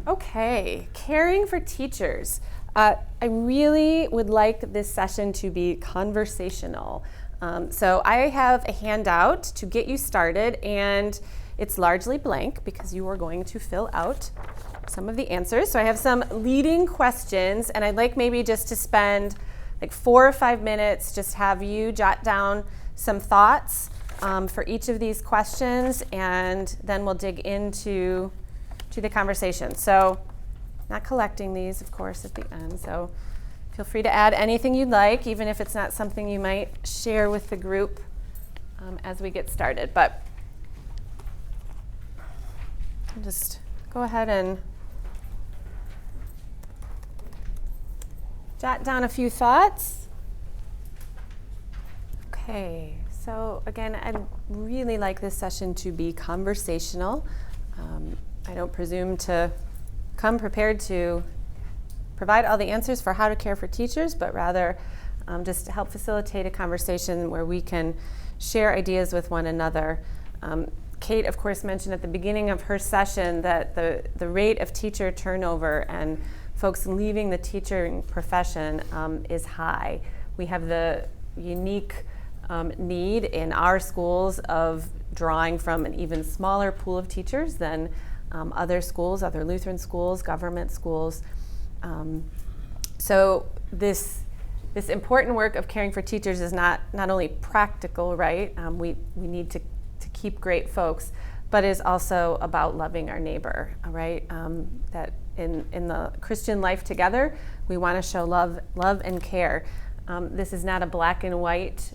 Okay, caring for teachers. I really would like this session to be conversational. So I have a handout to get you started, and it's largely blank because you are going to fill out some of the answers. So I have some leading questions, and I'd like maybe just to spend like 4 or 5 minutes, just have you jot down some thoughts for each of these questions, and then we'll dig into the conversation. So not collecting these, of course, at the end. So feel free to add anything you'd like, even if it's not something you might share with the group as we get started. But just go ahead and jot down a few thoughts. Okay, so again, I'd really like this session to be conversational. I don't presume to come prepared to provide all the answers for how to care for teachers, but rather just to help facilitate a conversation where we can share ideas with one another. Kate, of course, mentioned at the beginning of her session that the rate of teacher turnover and folks leaving the teaching profession is high. We have the unique need in our schools of drawing from an even smaller pool of teachers than other schools, other Lutheran schools, government schools. So this important work of caring for teachers is not only practical, right? We need to keep great folks, but is also about loving our neighbor, right? That in the Christian life together, we want to show love and care. This is not a black and white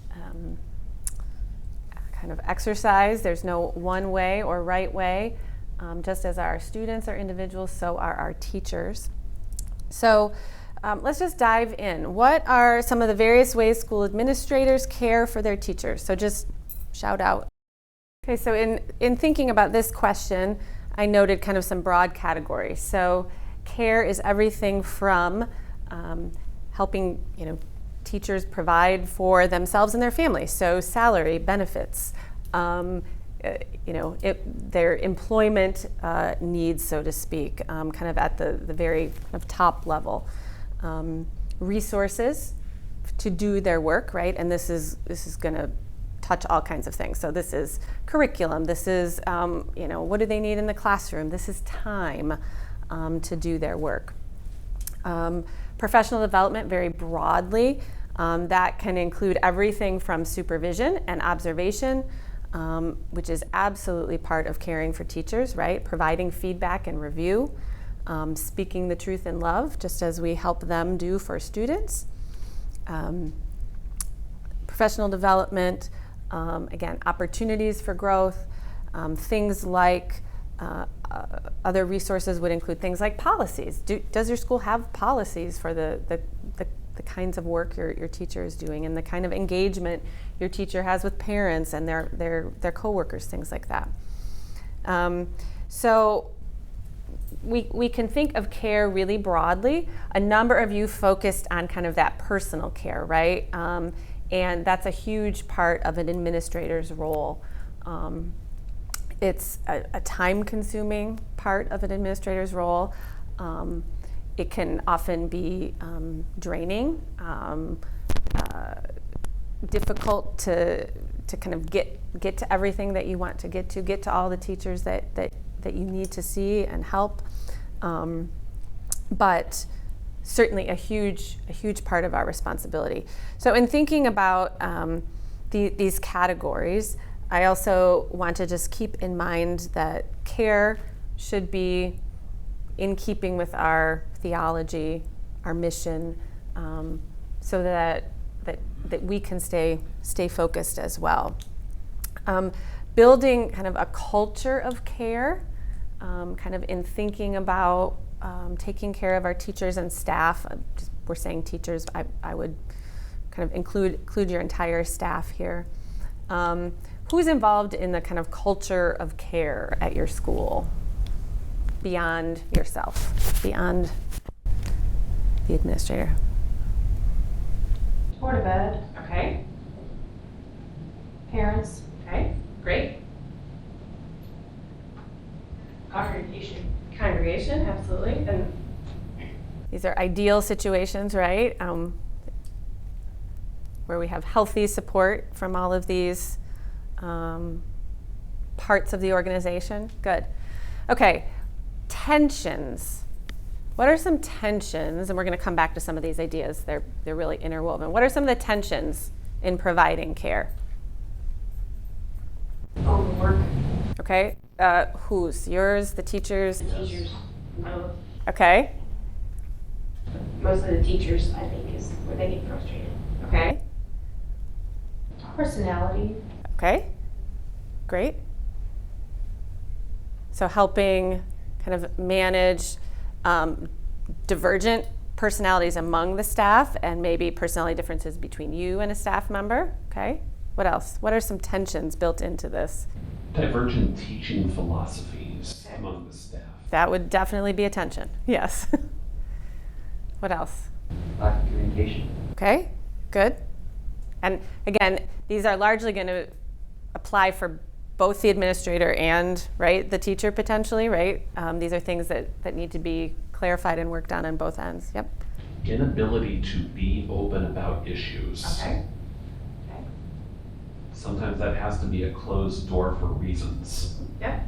kind of exercise. There's no one way or right way. Just as our students are individuals, so are our teachers. So let's just dive in. What are some of the various ways school administrators care for their teachers? So just shout out. Okay, so in thinking about this question, I noted kind of some broad categories. So care is everything from helping teachers provide for themselves and their families. So salary, benefits, their employment needs, so to speak, kind of at the very kind of top level. Resources to do their work, right? And this is going to touch all kinds of things. So this is curriculum. This is what do they need in the classroom? This is time to do their work. Professional development, very broadly, that can include everything from supervision and observation, which is absolutely part of caring for teachers, right? Providing feedback and review, speaking the truth in love, just as we help them do for students. Professional development, again, opportunities for growth, things like other resources would include things like policies. Does your school have policies for the kinds of work your teacher is doing and the kind of engagement your teacher has with parents and their coworkers, things like that. So we can think of care really broadly. A number of you focused on kind of that personal care, right? And that's a huge part of an administrator's role. It's a time-consuming part of an administrator's role. It can often be draining, difficult to kind of get to everything that you want to get to all the teachers that you need to see and help. But certainly a huge part of our responsibility. So in thinking about these categories, I also want to just keep in mind that care should be in keeping with our theology, our mission, so that we can stay focused as well. Building kind of a culture of care, kind of in thinking about taking care of our teachers and staff. We're saying teachers, I would kind of include your entire staff here. Who's involved in the kind of culture of care at your school beyond yourself, beyond the administrator? Board of Ed. Okay. Parents. Okay. Great. Congregation. congregation, absolutely. And these are ideal situations, right? Where we have healthy support from all of these parts of the organization. Good. Okay, tensions. What are some tensions? And we're going to come back to some of these ideas. They're really interwoven. What are some of the tensions in providing care? Overwork. Okay. Whose? Yours? The teachers? The teachers. Both. Okay. Most of the teachers, I think, is where they get frustrated. Okay. Personality. Okay. Great. So helping kind of manage divergent personalities among the staff and maybe personality differences between you and a staff member. Okay. What else? What are some tensions built into this? Divergent teaching philosophies among the staff. That would definitely be a tension. Yes. What else? Lack of communication. Okay. Good. And again, these are largely going to apply for both the administrator and, right, the teacher potentially, right? These are things that need to be clarified and worked on both ends. Yep. Inability to be open about issues. Okay. Sometimes that has to be a closed door for reasons. Yep.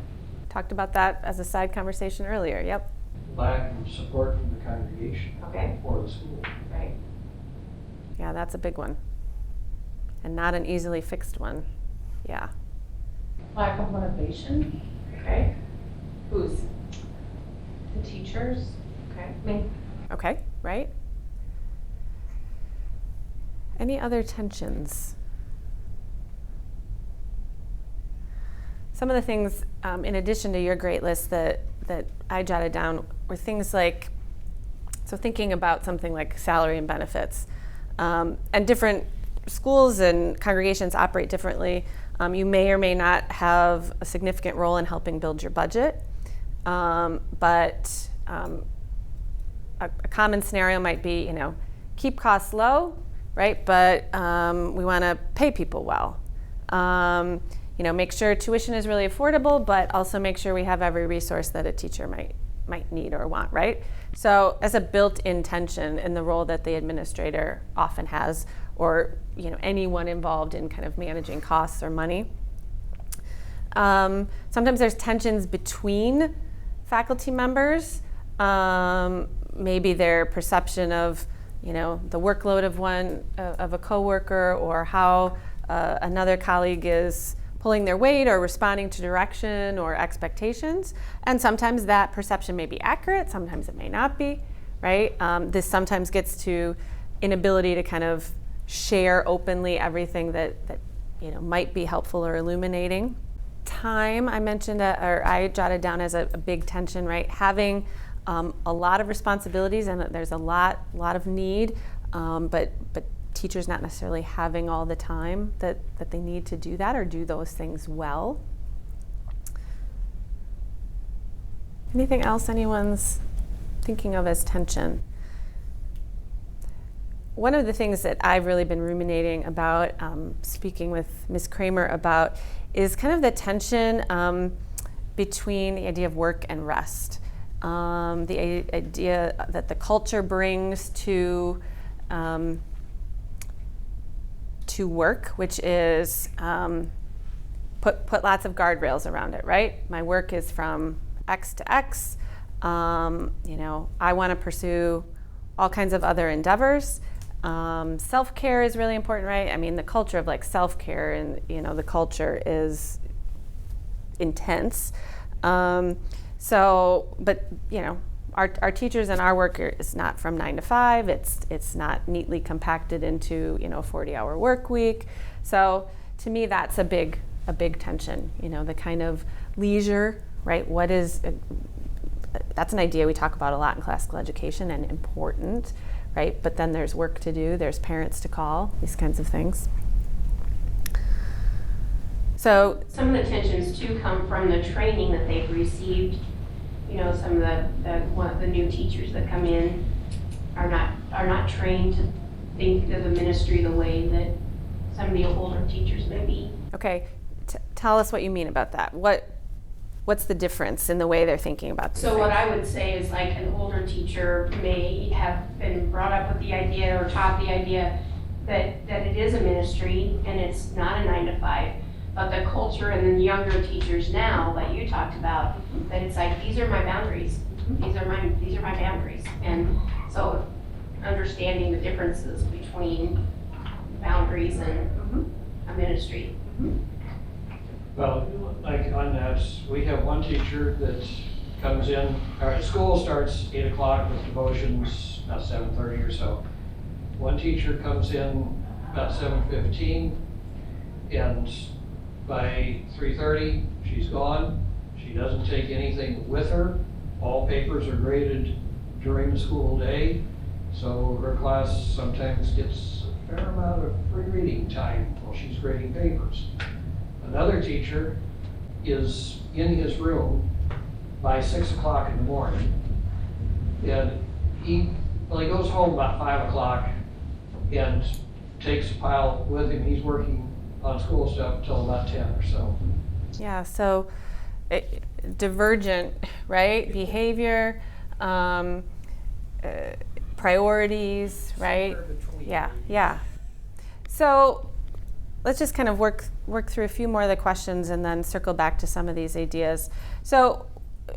Talked about that as a side conversation earlier. Yep. Lack of support from the congregation. Okay. Or the school. Right. Yeah, that's a big one. And not an easily fixed one. Yeah. Lack of motivation. Okay. Whose? The teachers. Okay. Me. Okay, right. Any other tensions? Some of the things, in addition to your great list that I jotted down, were things like, so thinking about something like salary and benefits. And different schools and congregations operate differently. You may or may not have a significant role in helping build your budget, but a common scenario might be, keep costs low, right? But we want to pay people well. Make sure tuition is really affordable, but also make sure we have every resource that a teacher might need or want, right? So as a built-in tension in the role that the administrator often has, or anyone involved in kind of managing costs or money. Sometimes there's tensions between faculty members. Maybe their perception of the workload of a coworker, or how another colleague is pulling their weight or responding to direction or expectations. And sometimes that perception may be accurate, sometimes it may not be, right? This sometimes gets to inability to kind of share openly everything that might be helpful or illuminating. Time, I mentioned, or I jotted down as a big tension, right? Having a lot of responsibilities, and there's a lot of need, but teachers not necessarily having all the time that they need to do that or do those things well. Anything else anyone's thinking of as tension? One of the things that I've really been ruminating about, speaking with Ms. Kramer about, is kind of the tension between the idea of work and rest. The idea that the culture brings to work, which is put lots of guardrails around it, right? My work is from X to X. I want to pursue all kinds of other endeavors. Self-care is really important, right? I mean, the culture of like self-care and the culture is intense. Our teachers and our work is not from 9 to 5. It's not neatly compacted into a 40-hour work week. So to me, that's a big tension. The kind of leisure, right? That's an idea we talk about a lot in classical education and important, right? But then there's work to do. There's parents to call. These kinds of things. So some of the tensions too come from the training that they've received. Some of the new teachers that come in are not trained to think of the ministry the way that some of the older teachers may be. Okay, tell us what you mean about that. What what's the difference in the way they're thinking about these So things? what I would say is like an older teacher may have been brought up with the idea or taught the idea that it is a ministry and it's not a 9 to 5. But the culture and the younger teachers now that you talked about, that it's like, these are my boundaries. These are my boundaries. And so understanding the differences between boundaries and a ministry. Well, like on that, we have one teacher that comes in, our school starts 8 o'clock with devotions, about 7:30 or so. One teacher comes in about 7:15, and by 3:30, she's gone. She doesn't take anything with her. All papers are graded during the school day, so her class sometimes gets a fair amount of free reading time while she's grading papers. Another teacher is in his room by 6 o'clock in the morning, and he goes home about 5 o'clock and takes a pile with him. He's working on school stuff until about 10 or so. Yeah, so divergent, right? Behavior, priorities, right? Yeah. So let's just kind of work through a few more of the questions and then circle back to some of these ideas. So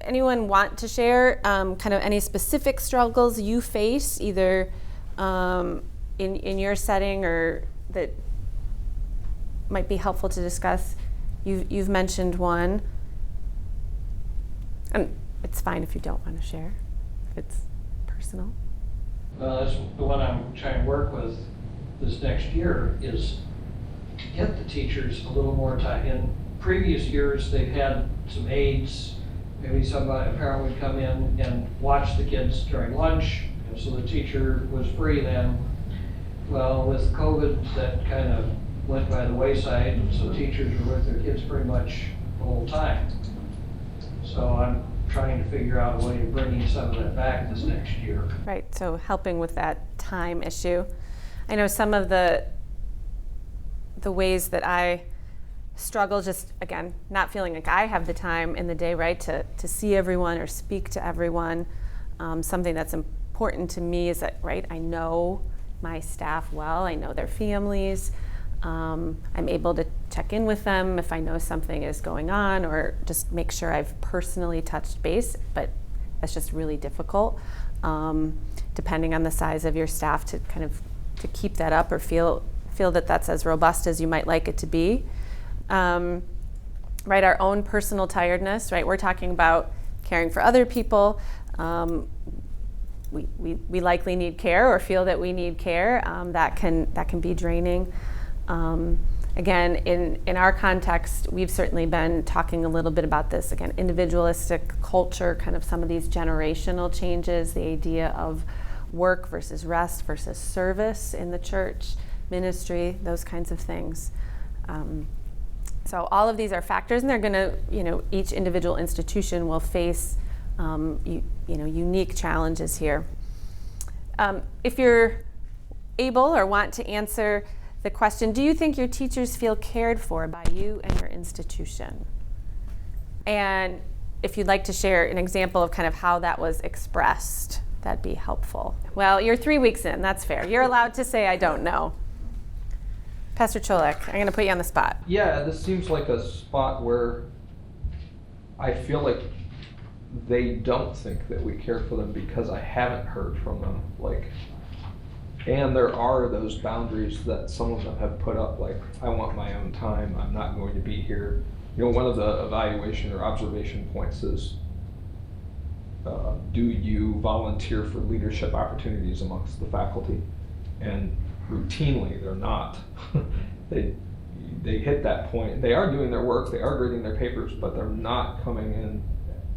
anyone want to share kind of any specific struggles you face, either in your setting or that might be helpful to discuss? You've mentioned one, and it's fine if you don't want to share, if it's personal. Well, that's the one I'm trying to work with this next year, is to get the teachers a little more tied in. Previous years, they've had some aides. Maybe a parent would come in and watch the kids during lunch, and so the teacher was free then. Well, with COVID, that kind of went by the wayside, so teachers were with their kids pretty much the whole time. So I'm trying to figure out a way of bringing some of that back this next year. Right, so helping with that time issue. I know some of the ways that I struggle, just again, not feeling like I have the time in the day, right, to see everyone or speak to everyone. Something that's important to me is that, right, I know my staff well, I know their families. I'm able to check in with them if I know something is going on, or just make sure I've personally touched base, but that's just really difficult, depending on the size of your staff, to kind of to keep that up or feel that that's as robust as you might like it to be. Right, our own personal tiredness, right? We're talking about caring for other people. We likely need care or feel that we need care. That can be draining. Again, in our context, we've certainly been talking a little bit about this, again, individualistic culture, kind of some of these generational changes, the idea of work versus rest versus service in the church, ministry, those kinds of things. So all of these are factors, and they're going to, each individual institution will face, unique challenges here. If you're able or want to answer the question, do you think your teachers feel cared for by you and your institution? And if you'd like to share an example of kind of how that was expressed, that'd be helpful. Well, you're 3 weeks in, that's fair. You're allowed to say, I don't know. Pastor Cholek, I'm going to put you on the spot. Yeah, this seems like a spot where I feel like they don't think that we care for them because I haven't heard from them. And there are those boundaries that some of them have put up, like, I want my own time, I'm not going to be here. One of the evaluation or observation points is, do you volunteer for leadership opportunities amongst the faculty? And routinely, they're not. They hit that point. They are doing their work, they are grading their papers, but they're not coming in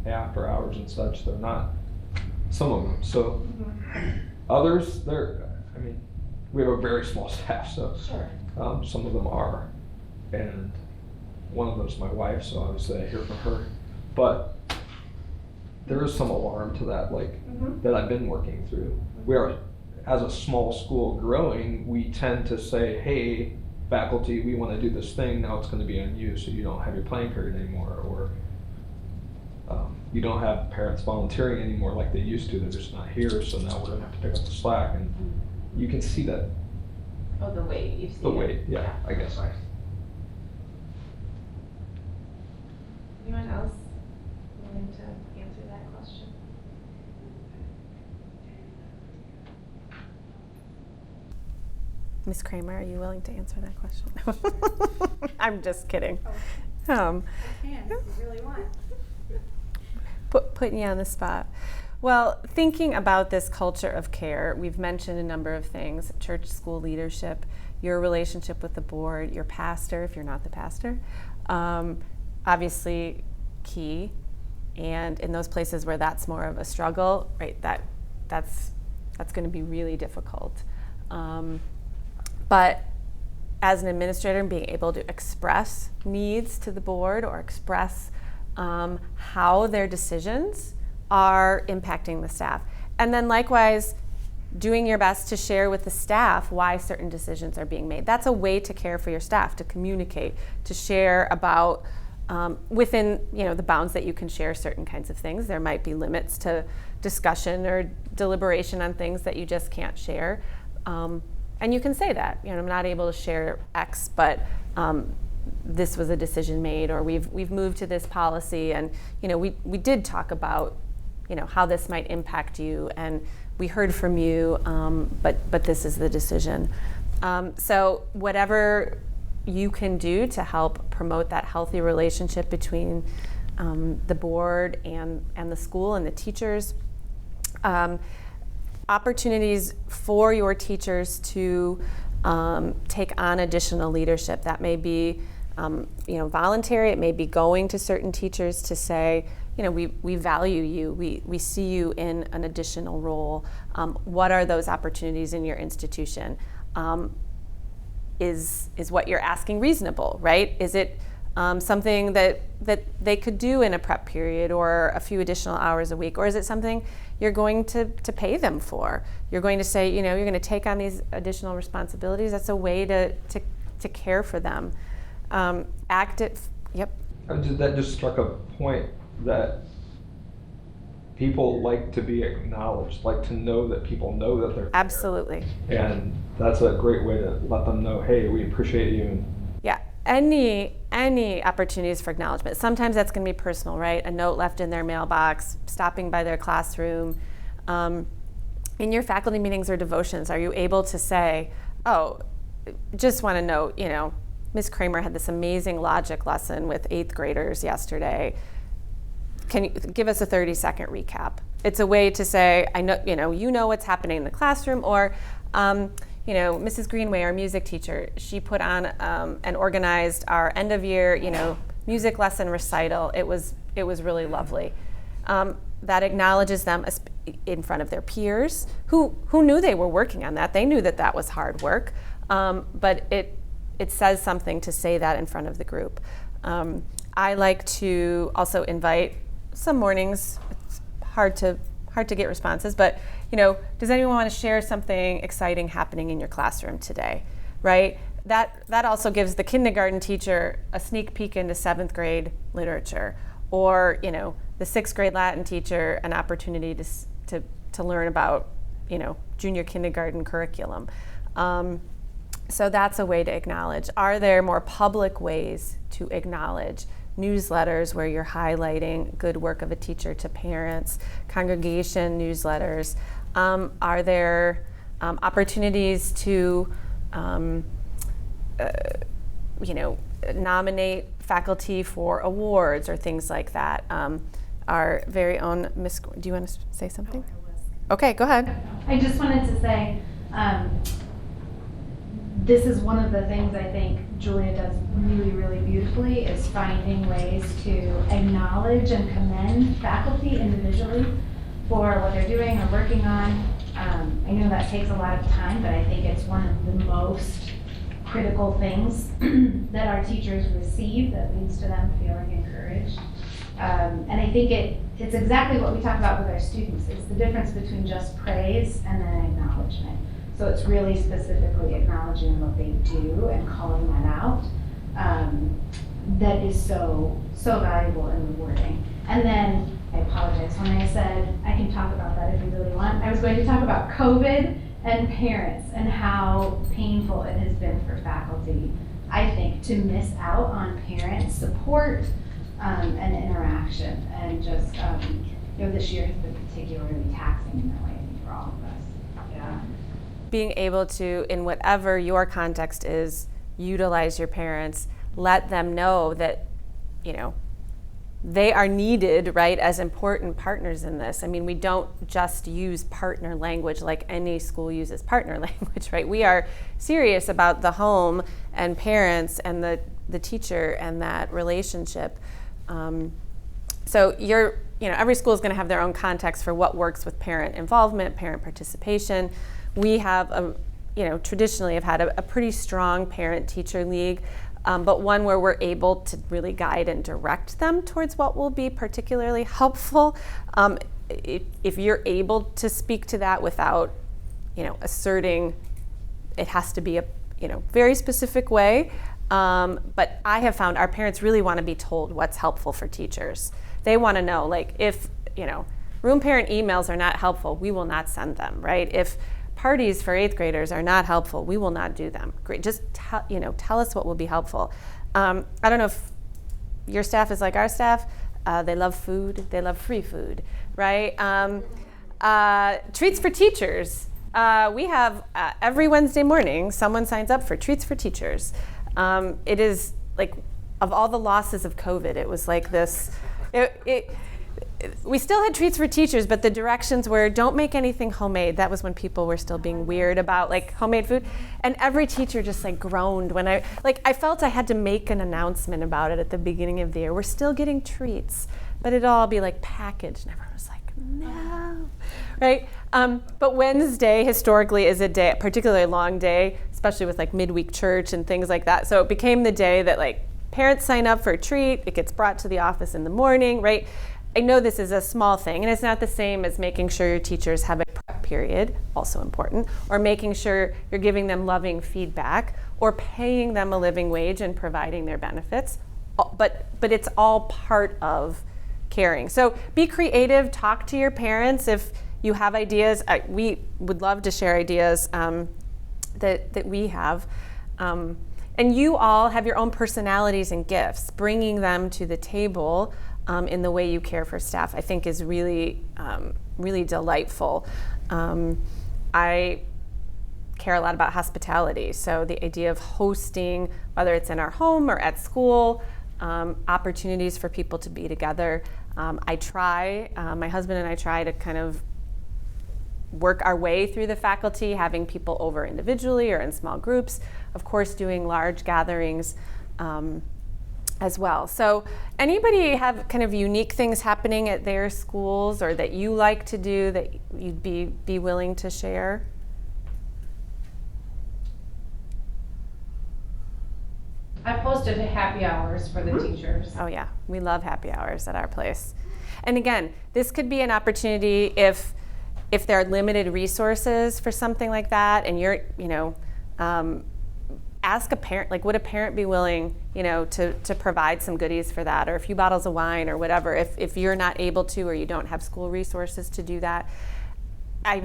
after hours and such. They're not, some of them. So others, we have a very small staff, so Sure. Some of them are. And one of those is my wife, so obviously I hear from her. But there is some alarm to that, that I've been working through. We are, as a small school growing, we tend to say, hey, faculty, we want to do this thing, now it's going to be on you, so you don't have your playing period anymore. Or you don't have parents volunteering anymore like they used to. They're just not here, so now we're gonna have to pick up the slack, and you can see that. Oh, the weight, you've seen The it. weight, yeah, I guess. Anyone else willing to answer that question? Ms. Kramer, are you willing to answer that question? I'm just kidding. I can, if you really want. Putting you on the spot. Well, thinking about this culture of care, we've mentioned a number of things: church, school leadership, your relationship with the board, your pastor, if you're not the pastor, obviously key. And in those places where that's more of a struggle, right, that's going to be really difficult. But as an administrator, being able to express needs to the board or express how their decisions are impacting the staff. And then likewise, doing your best to share with the staff why certain decisions are being made. That's a way to care for your staff, to communicate, to share about within the bounds that you can share certain kinds of things. There might be limits to discussion or deliberation on things that you just can't share. And you can say that, I'm not able to share X, but this was a decision made, or we've moved to this policy, and we did talk about how this might impact you, and we heard from you, but this is the decision. So whatever you can do to help promote that healthy relationship between the board and the school and the teachers. Opportunities for your teachers to take on additional leadership. That may be voluntary. It may be going to certain teachers to say, we value you. We see you in an additional role. What are those opportunities in your institution? Is what you're asking reasonable, right? Is it something that they could do in a prep period or a few additional hours a week? Or is it something you're going to pay them for? You're going to say, you're going to take on these additional responsibilities. That's a way to care for them. Yep. That just struck a point that people like to be acknowledged, like to know that people know that they're there. Absolutely. And that's a great way to let them know, hey, we appreciate you. Yeah, any opportunities for acknowledgement. Sometimes that's going to be personal, right? A note left in their mailbox, stopping by their classroom. In your faculty meetings or devotions, are you able to say, oh, just want to note, Ms. Kramer had this amazing logic lesson with 8th graders yesterday. Can you give us a 30-second recap? It's a way to say, I know, you know what's happening in the classroom, or Mrs. Greenway, our music teacher, she put on and organized our end of year, music lesson recital. It was really lovely. That acknowledges them in front of their peers who knew they were working on that. They knew that was hard work, but it says something to say that in front of the group. I like to also invite some mornings. It's hard to get responses, but does anyone want to share something exciting happening in your classroom today, right? That also gives the kindergarten teacher a sneak peek into 7th grade literature, or the 6th grade Latin teacher an opportunity to learn about junior kindergarten curriculum. So that's a way to acknowledge. Are there more public ways to acknowledge? Newsletters where you're highlighting good work of a teacher to parents, congregation newsletters. Are there opportunities to nominate faculty for awards or things like that? Our very own Miss, do you want to say something? Okay, go ahead. I just wanted to say, this is one of the things I think Julia does really, really beautifully, is finding ways to acknowledge and commend faculty individually for what they're doing or working on. I know that takes a lot of time, but I think it's one of the most critical things that our teachers receive that leads to them feeling encouraged. And I think it's exactly what we talk about with our students. It's the difference between just praise and then acknowledgement. So it's really specifically acknowledging what they do and calling that out. That is so valuable and rewarding. And then I apologize. When I said I can talk about that if you really want, I was going to talk about COVID and parents and how painful it has been for faculty, I think, to miss out on parent support and interaction. And just, this year has been particularly taxing in that way, I think, for all of us. Yeah. Being able to, in whatever your context is, utilize your parents, let them know that, they are needed, right, as important partners in this. I mean, we don't just use partner language like any school uses partner language, right? We are serious about the home and parents and the teacher and that relationship. So every school is going to have their own context for what works with parent involvement, parent participation. We have traditionally have had a pretty strong parent-teacher league. But one where we're able to really guide and direct them towards what will be particularly helpful. If you're able to speak to that without, asserting it has to be a, very specific way. But I have found our parents really want to be told what's helpful for teachers. They want to know, like, if, room parent emails are not helpful, we will not send them, right? If parties for 8th graders are not helpful, we will not do them. Great, just tell us what will be helpful. I don't know if your staff is like our staff. They love food, they love free food, right? Treats for teachers. We have every Wednesday morning, someone signs up for Treats for Teachers. It is like, of all the losses of COVID, it was like this, we still had Treats for Teachers, but the directions were don't make anything homemade. That was when people were still being weird about like homemade food. And every teacher just like groaned when I felt I had to make an announcement about it at the beginning of the year. We're still getting treats, but it'll all be like packaged. And everyone was like, no, right? But Wednesday historically is a day, a particularly long day, especially with like midweek church and things like that. So it became the day that like parents sign up for a treat. It gets brought to the office in the morning, right? I know this is a small thing, and it's not the same as making sure your teachers have a prep period, also important, or making sure you're giving them loving feedback, or paying them a living wage and providing their benefits. But it's all part of caring. So be creative, talk to your parents if you have ideas. We would love to share ideas that we have. And you all have your own personalities and gifts. Bringing them to the table in the way you care for staff, I think is really, really delightful. I care a lot about hospitality, so the idea of hosting, whether it's in our home or at school, opportunities for people to be together. My husband and I try to kind of work our way through the faculty, having people over individually or in small groups, of course doing large gatherings as well. So anybody have kind of unique things happening at their schools or that you like to do that you'd be willing to share? I posted happy hours for the teachers. Oh yeah, we love happy hours at our place. And again, this could be an opportunity if there are limited resources for something like that, and you're, ask a parent, like would a parent be willing, to provide some goodies for that, or a few bottles of wine or whatever, if you're not able to or you don't have school resources to do that. I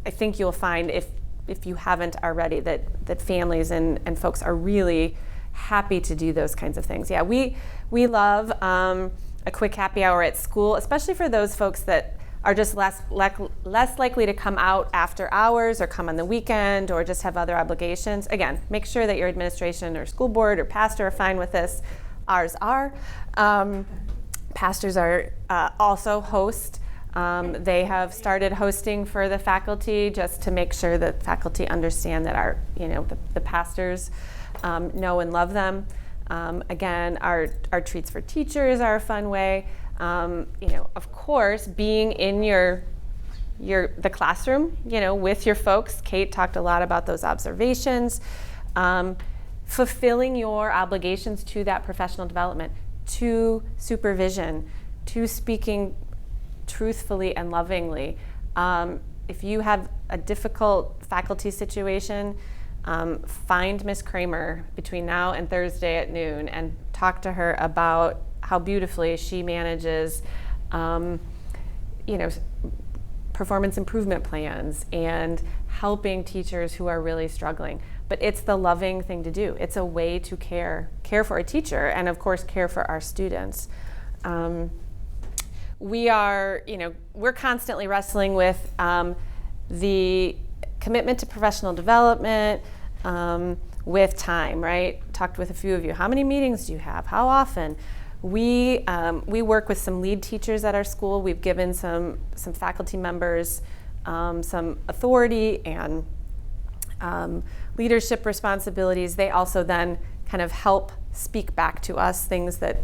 think you'll find if you haven't already that families and folks are really happy to do those kinds of things. Yeah, we love a quick happy hour at school, especially for those folks that are just less likely to come out after hours or come on the weekend or just have other obligations. Again, make sure that your administration or school board or pastor are fine with this. Ours are. Pastors are also host. They have started hosting for the faculty just to make sure that faculty understand that the pastors know and love them. Again, our treats for teachers are a fun way. Of course, being in the classroom, with your folks. Kate talked a lot about those observations. Fulfilling your obligations to that professional development, to supervision, to speaking truthfully and lovingly. If you have a difficult faculty situation, find Miss Kramer between now and Thursday at noon and talk to her about how beautifully she manages you know, performance improvement plans and helping teachers who are really struggling. But it's the loving thing to do. It's a way to care for a teacher and of course care for our students. We're constantly wrestling with the commitment to professional development, with time, right? Talked with a few of you. How many meetings do you have? How often? We work with some lead teachers at our school. We've given some faculty members some authority and leadership responsibilities. They also then kind of help speak back to us things that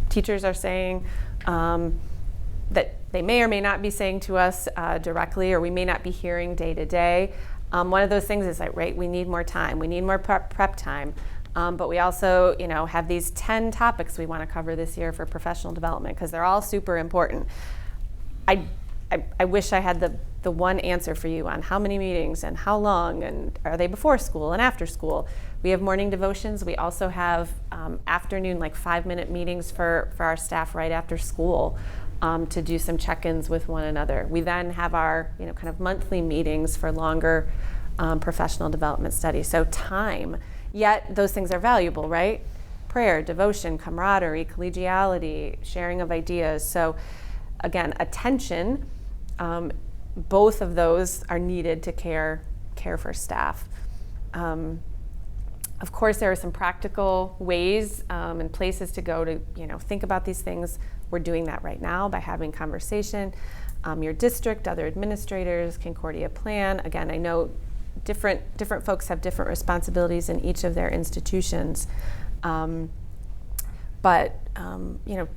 teachers are saying that they may or may not be saying to us directly, or we may not be hearing day to day. One of those things is like, right, we need more time. We need more prep time. But we also, have these 10 topics we want to cover this year for professional development because they're all super important. I wish I had the one answer for you on how many meetings and how long and are they before school and after school. We have morning devotions. We also have afternoon, like 5-minute meetings for our staff right after school to do some check-ins with one another. We then have our, kind of monthly meetings for longer professional development studies. So time. Yet those things are valuable, right? Prayer, devotion, camaraderie, collegiality, sharing of ideas. So again, attention, both of those are needed to care for staff. Of course, there are some practical ways and places to go to, think about these things. We're doing that right now by having conversation. Your district, other administrators, Concordia Plan. Again, I know different folks have different responsibilities in each of their institutions, but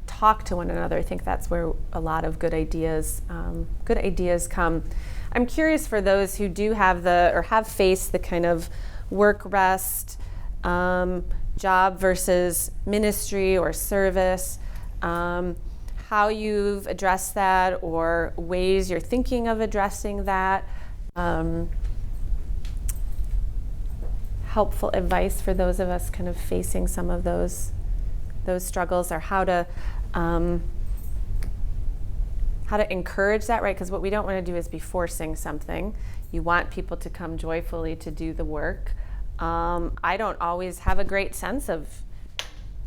talk to one another. I think that's where a lot of good ideas come. I'm curious for those who do have or have faced the kind of work rest job versus ministry or service, how you've addressed that or ways you're thinking of addressing that. Helpful advice for those of us kind of facing some of those struggles, or how to encourage that, right? Because what we don't want to do is be forcing something. You want people to come joyfully to do the work. I don't always have a great sense of,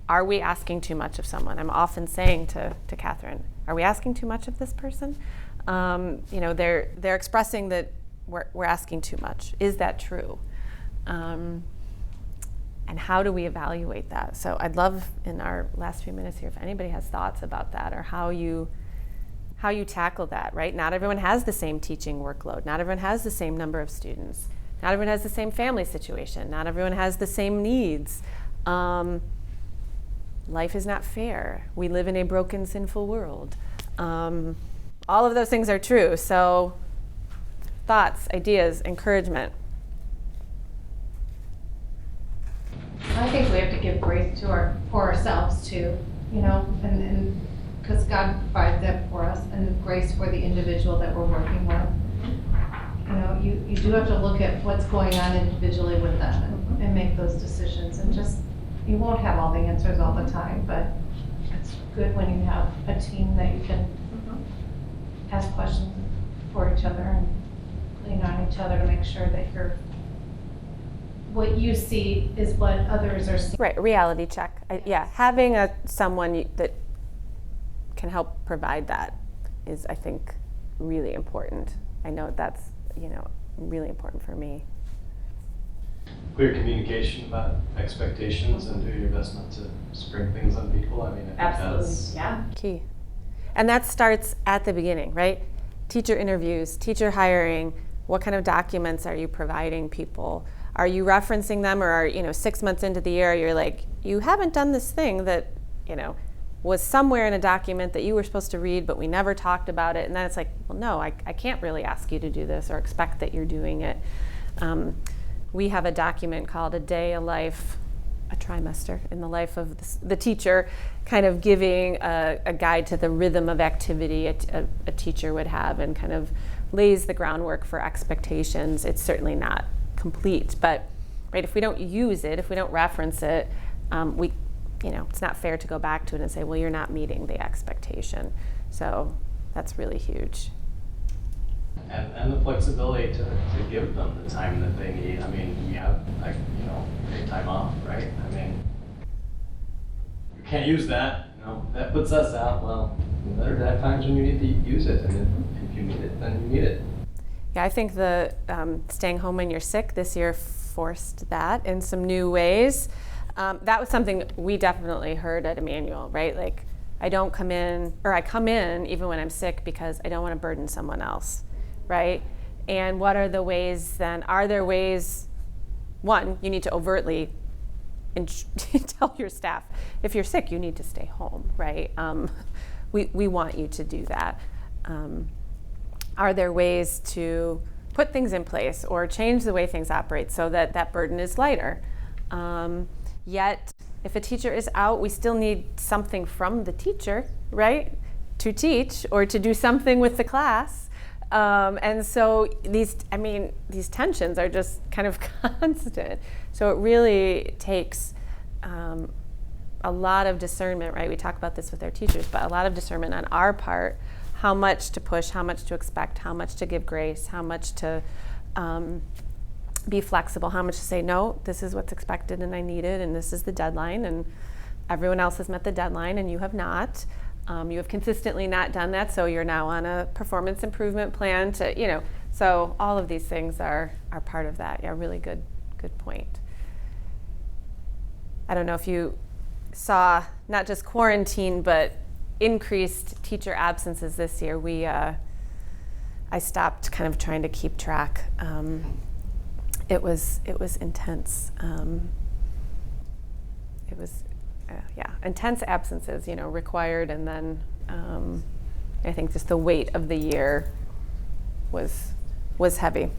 are we asking too much of someone? I'm often saying to Catherine, are we asking too much of this person? They're expressing that we're asking too much. Is that true? And how do we evaluate that? So I'd love in our last few minutes here if anybody has thoughts about that, or how you tackle that, right? Not everyone has the same teaching workload. Not everyone has the same number of students. Not everyone has the same family situation. Not everyone has the same needs. Life is not fair. We live in a broken, sinful world. All of those things are true. So thoughts, ideas, encouragement. I think we have to give grace for ourselves too, and because God provides that for us, and grace for the individual that we're working with. You do have to look at what's going on individually with them and make those decisions, and you won't have all the answers all the time, but it's good when you have a team that you can ask questions for each other and lean on each other to make sure that what you see is what others are seeing. Right, reality check. Having someone that can help provide that is, I think, really important. I know that's, really important for me. Clear communication about expectations and do your best not to spring things on people. I think that's key. And that starts at the beginning, right? Teacher interviews, teacher hiring. What kind of documents are you providing people? Are you referencing them, or are 6 months into the year you're like, you haven't done this thing that was somewhere in a document that you were supposed to read, but we never talked about it. And then it's like, well, no, I can't really ask you to do this or expect that you're doing it. We have a document called a trimester in the life of the teacher, kind of giving a guide to the rhythm of activity a teacher would have, and kind of lays the groundwork for expectations. It's certainly not complete, but right, if we don't use it, if we don't reference it, it's not fair to go back to it and say, well, you're not meeting the expectation. So that's really huge. And the flexibility to give them the time that they need. I mean, we have, like, you know, paid time off, right? I mean, you can't use that, you know, that puts us out. Well, you better to have times when you need to use it, and if you need it, then you need it. Yeah, I think the staying home when you're sick this year forced that in some new ways. That was something we definitely heard at Emmanuel, right? Like, I come in even when I'm sick because I don't want to burden someone else, right? And what are the ways then? Are there ways, one, you need to overtly tell your staff, if you're sick, you need to stay home, right? We want you to do that. Are there ways to put things in place or change the way things operate so that that burden is lighter? Yet, if a teacher is out, we still need something from the teacher, right, to teach or to do something with the class. And so these tensions are just kind of constant. So it really takes a lot of discernment, right? We talk about this with our teachers, but a lot of discernment on our part, how much to push, how much to expect, how much to give grace, how much to be flexible, how much to say, no, this is what's expected and I need it, and this is the deadline, and everyone else has met the deadline and you have not. You have consistently not done that, so you're now on a performance improvement plan to, so all of these things are part of that. Yeah, really good point. I don't know if you saw not just quarantine, but increased teacher absences this year. I stopped kind of trying to keep track. It was intense. It was intense absences, required, and then I think just the weight of the year was heavy.